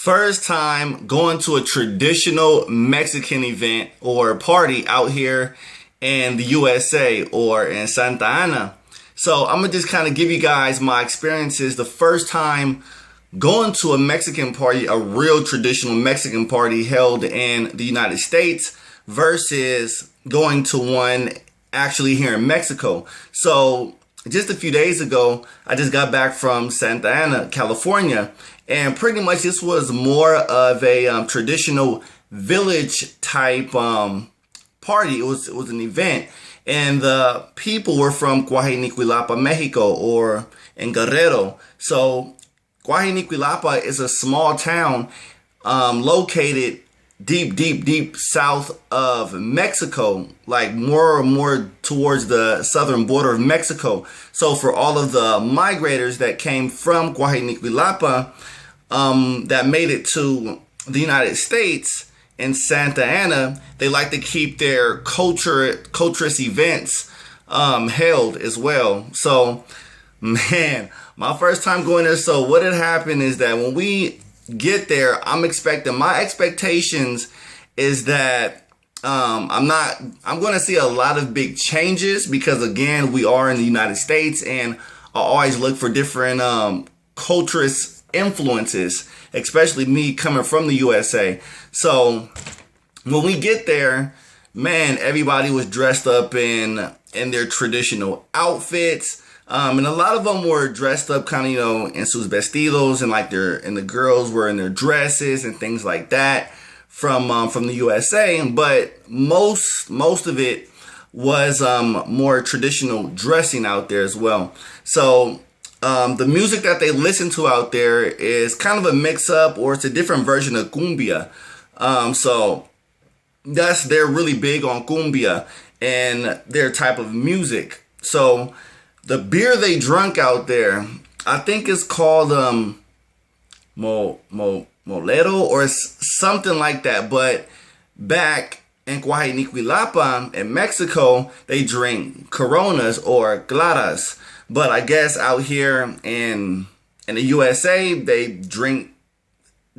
First time going to a traditional Mexican event or party out here in the USA or in Santa Ana. So I'm gonna just kind of give you guys my experiences the first time going to a Mexican party, a real traditional Mexican party held in the United States versus going to one actually here in Mexico. So just a few days ago, I just got back from Santa Ana, California, and pretty much this was more of a traditional village type party. It was an event, and the people were from Cuajinicuilapa, Mexico, or in Guerrero. So Cuajinicuilapa is a small town located deep south of Mexico, like more towards the southern border of Mexico. So for all of the migrators that came from Cuajinicuilapa that made it to the United States in Santa Ana, they like to keep their culturous events held as well. So man, my first time going there. So what had happened is that when we get there, my expectations is that I'm going to see a lot of big changes because again, we are in the United States and I always look for different culturist influences, especially me coming from the USA. So when we get there, man, everybody was dressed up in their traditional outfits. And a lot of them were dressed up kind of, in sus vestidos, and the girls were in their dresses and things like that from the USA. But most of it was more traditional dressing out there as well. So the music that they listen to out there is kind of a mix up, or it's a different version of cumbia. So they're really big on cumbia and their type of music. So the beer they drunk out there, I think it's called Molero or something like that. But back in Cuajinicuilapa in Mexico, they drink Coronas or Claras. But I guess out here in the USA, they drink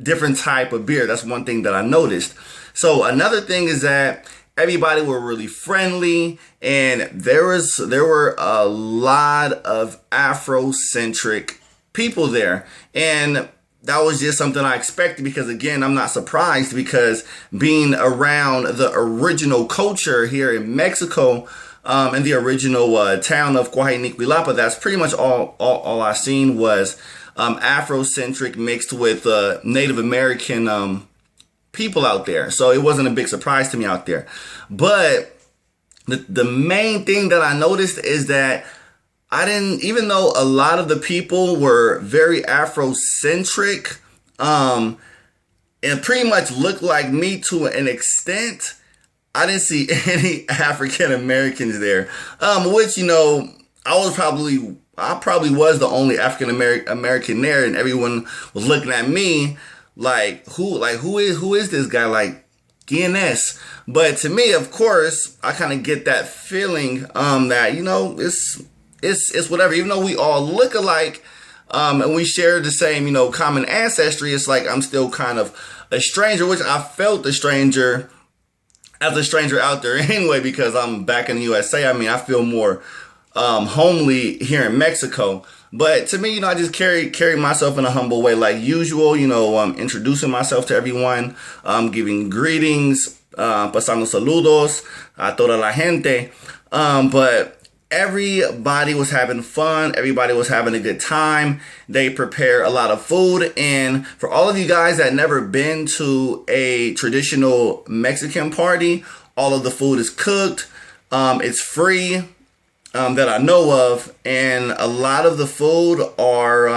different type of beer. That's one thing that I noticed. So another thing is that everybody were really friendly, and there were a lot of Afrocentric people there, and that was just something I expected because again, I'm not surprised because being around the original culture here in Mexico, in the original town of Cuajinicuilapa, that's pretty much all I seen was Afrocentric mixed with Native American people out there. So it wasn't a big surprise to me out there. But the main thing that I noticed is that even though a lot of the people were very Afrocentric, and pretty much looked like me to an extent, I didn't see any African Americans there. Which, I probably was the only African American there, and everyone was looking at me like, who is this guy? Like, ¿quién es? But to me, of course, I kind of get that feeling that, it's whatever. Even though we all look alike, and we share the same, common ancestry, it's like I'm still kind of a stranger, which I felt as a stranger out there anyway, because I'm back in the USA. I mean, I feel more homely here in Mexico. But to me, I just carry myself in a humble way, like usual, introducing myself to everyone, giving greetings, pasando saludos a toda la gente. But everybody was having fun. Everybody was having a good time. They prepare a lot of food. And for all of you guys that never been to a traditional Mexican party, all of the food is cooked. It's free. That I know of, and a lot of the food are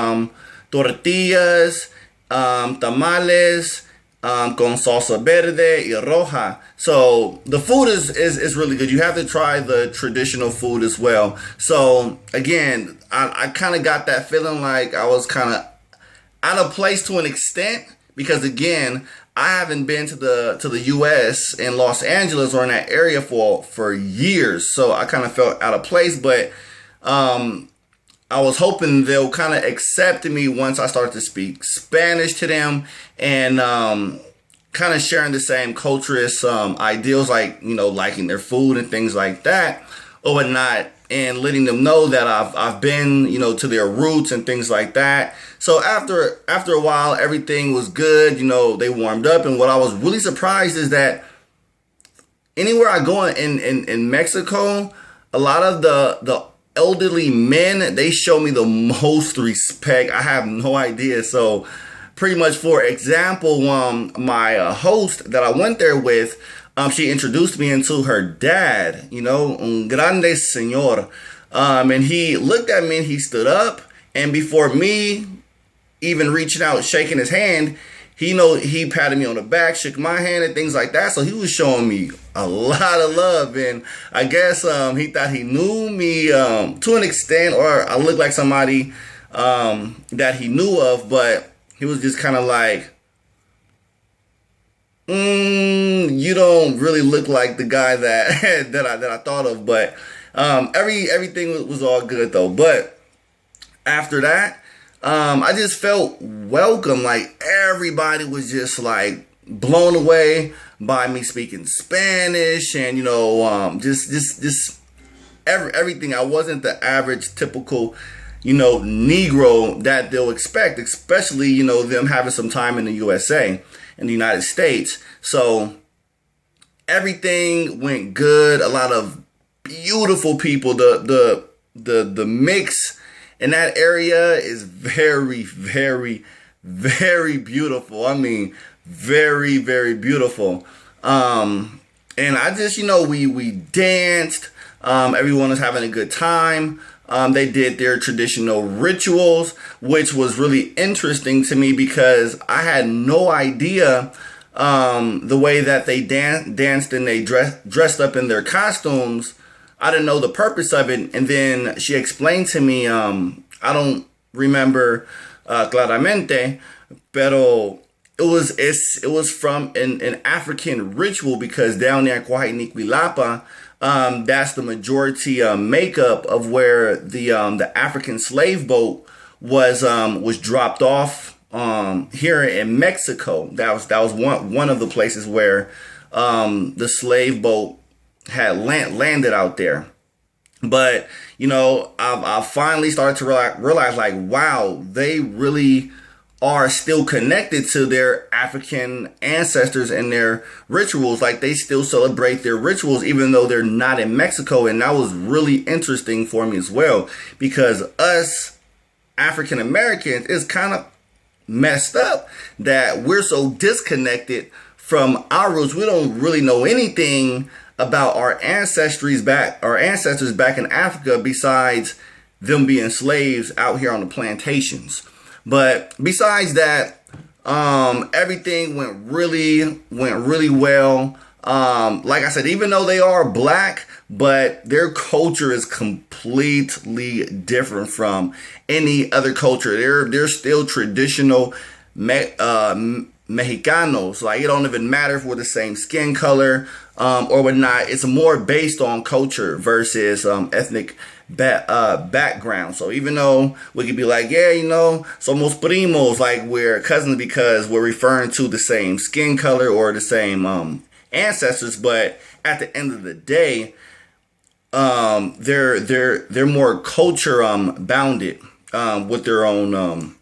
tortillas, tamales, con salsa verde y roja. So the food is really good. You have to try the traditional food as well. So again, I kind of got that feeling like I was kind of out of place to an extent, because again, I haven't been to the U.S. in Los Angeles or in that area for years, so I kind of felt out of place. But I was hoping they'll kind of accept me once I start to speak Spanish to them, and kind of sharing the same culturist ideals, like, you know, liking their food and things like that or whatnot, and letting them know that I've been, you know, to their roots and things like that. So after a while, everything was good. You know, they warmed up, and what I was really surprised is that anywhere I go in Mexico, a lot of the elderly men, they show me the most respect. I have no idea. So pretty much, for example, my host that I went there with, she introduced me into her dad, you know, un grande señor. And he looked at me and he stood up, and before me even reaching out, shaking his hand, he patted me on the back, shook my hand and things like that. So he was showing me a lot of love, and I guess he thought he knew me to an extent, or I looked like somebody that he knew of, but he was just kind of like, you don't really look like the guy that that I thought of. But everything was all good though. But after that, I just felt welcome. Like, everybody was just like blown away by me speaking Spanish, and, you know, just everything. I wasn't the average typical, you know, Negro that they'll expect, especially, you know, them having some time in the USA, in the United States. So everything went good. A lot of beautiful people. The mix in that area is very, very, very beautiful. I mean, very, very beautiful. And I just, you know, we danced. Everyone was having a good time. They did their traditional rituals, which was really interesting to me because I had no idea the way that they danced and they dressed up in their costumes. I didn't know the purpose of it. And then she explained to me, I don't remember claramente, pero it was from an African ritual, because down there in Coahuila, that's the majority makeup of where the African slave boat was dropped off here in Mexico. That was one of the places where the slave boat had landed out there. But, you know, I finally started to realize, like, wow, they really are still connected to their African ancestors and their rituals. Like, they still celebrate their rituals even though they're not in Mexico. And that was really interesting for me as well, because us African Americans is kind of messed up that we're so disconnected from our roots. We don't really know anything about our ancestors back in Africa, besides them being slaves out here on the plantations. But besides that, everything went really well. Like I said, even though they are black, but their culture is completely different from any other culture. They're still traditional Mexicanos. Like, it don't even matter if we're the same skin color or whatnot. It's more based on culture versus ethnic background. So even though we could be like, yeah, you know, somos primos, like we're cousins because we're referring to the same skin color or the same ancestors, but at the end of the day, they're more culture bounded with their own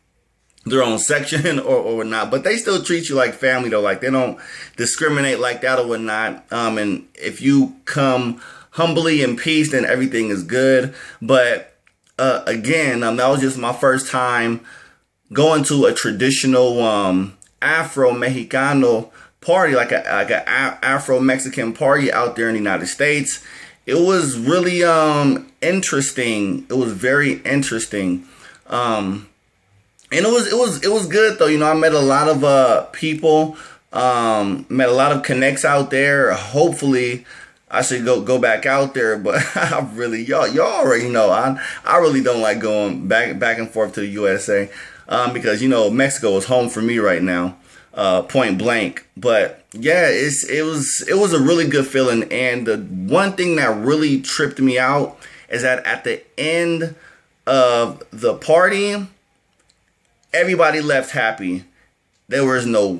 section or whatnot. But they still treat you like family though. Like, they don't discriminate like that or whatnot. And if you come humbly in peace, then everything is good. But again, that was just my first time going to a traditional Afro-Mexicano party, like a Afro-Mexican party out there in the United States. It was really interesting. It was very interesting. And it was good though. You know, I met a lot of people, met a lot of connects out there. Hopefully I should go back out there, but I really, y'all already know, I really don't like going back and forth to the USA, because, you know, Mexico is home for me right now, point blank. But yeah, it was a really good feeling. And the one thing that really tripped me out is that at the end of the party, everybody left happy. There was no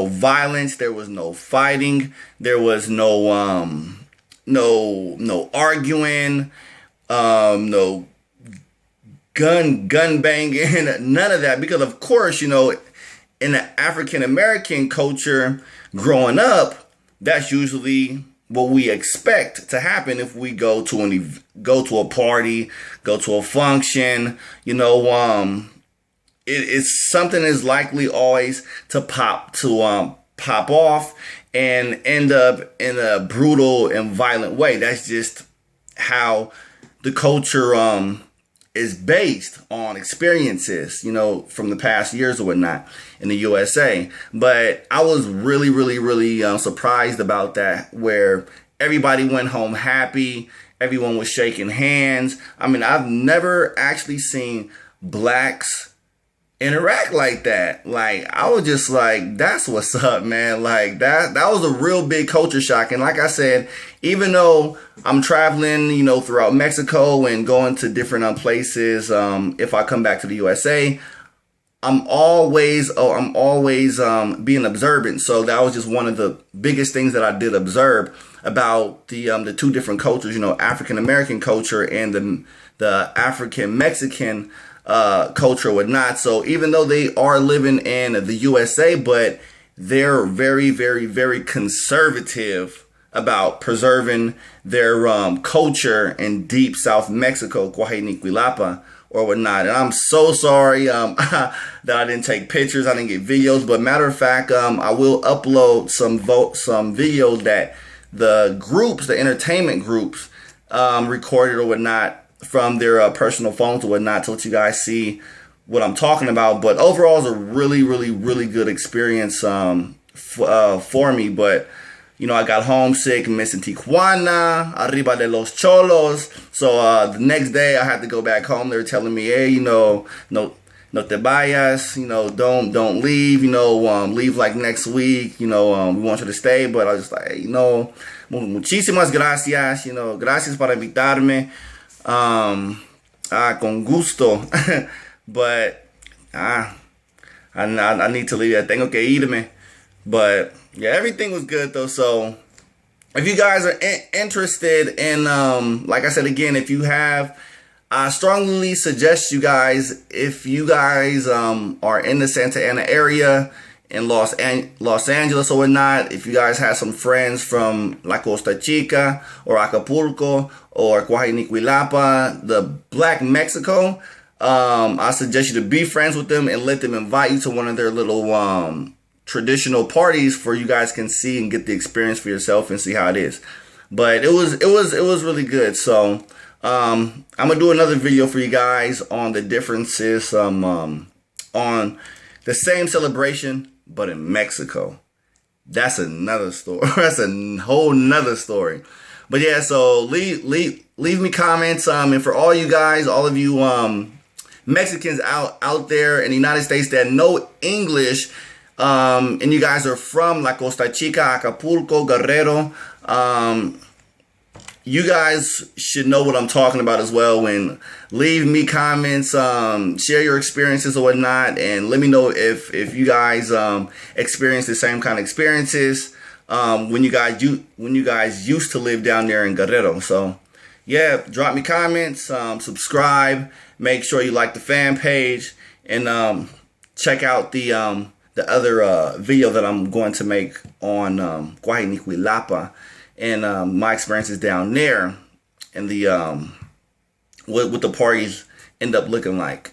violence. There was no fighting. There was no arguing. No gun banging. None of that. Because of course, in the African American culture, growing up, that's usually what we expect to happen if we go to a party, go to a function. It's something is likely always to pop off and end up in a brutal and violent way. That's just how the culture is based on experiences, from the past years or whatnot in the USA. But I was really, really, really surprised about that, where everybody went home happy. Everyone was shaking hands. I mean, I've never actually seen blacks interact like that. Like, I was just like, that's what's up, man. Like, that was a real big culture shock. And like I said, even though I'm traveling, throughout Mexico and going to different places, if I come back to the USA, I'm always being observant. So that was just one of the biggest things that I did observe about the two different cultures, African American culture and the African Mexican culture or whatnot. So even though they are living in the USA, but they're very, very, very conservative about preserving their culture in deep South Mexico, Cuajinicuilapa or whatnot. And I'm so sorry that I didn't take pictures, I didn't get videos. But matter of fact, I will upload some videos that the entertainment groups recorded or whatnot from their personal phones or whatnot, to let you guys see what I'm talking about. But overall, it's a really, really, really good experience for me. But I got homesick, missing Tijuana, arriba de los cholos. So the next day I had to go back home. They were telling me, hey, no te vayas, don't leave, leave like next week, we want you to stay. But I was just like, muchísimas gracias, gracias para invitarme. Con gusto. But I need to leave. I tengo que irme. But yeah, everything was good though. So if you guys are interested in, like I said again, if you have, I strongly suggest you guys, if you guys are in the Santa Ana area, in Los Angeles or whatnot, if you guys have some friends from La Costa Chica or Acapulco or Cuajinicuilapa, the Black Mexico, I suggest you to be friends with them and let them invite you to one of their little traditional parties, for you guys can see and get the experience for yourself and see how it is. But it was really good. So I'm gonna do another video for you guys on the differences on the same celebration but in Mexico. That's another story. That's a whole nother story. But yeah, so leave me comments, and for all you guys, all of you Mexicans out there in the United States that know English, and you guys are from La Costa Chica, Acapulco, Guerrero, you guys should know what I'm talking about as well. When leave me comments, share your experiences or whatnot, and let me know if you guys experience the same kind of experiences when you guys used to live down there in Guerrero. So yeah, drop me comments, subscribe, make sure you like the fan page, and check out the other video that I'm going to make on Cuajinicuilapa and my experiences down there, and the what the parties end up looking like.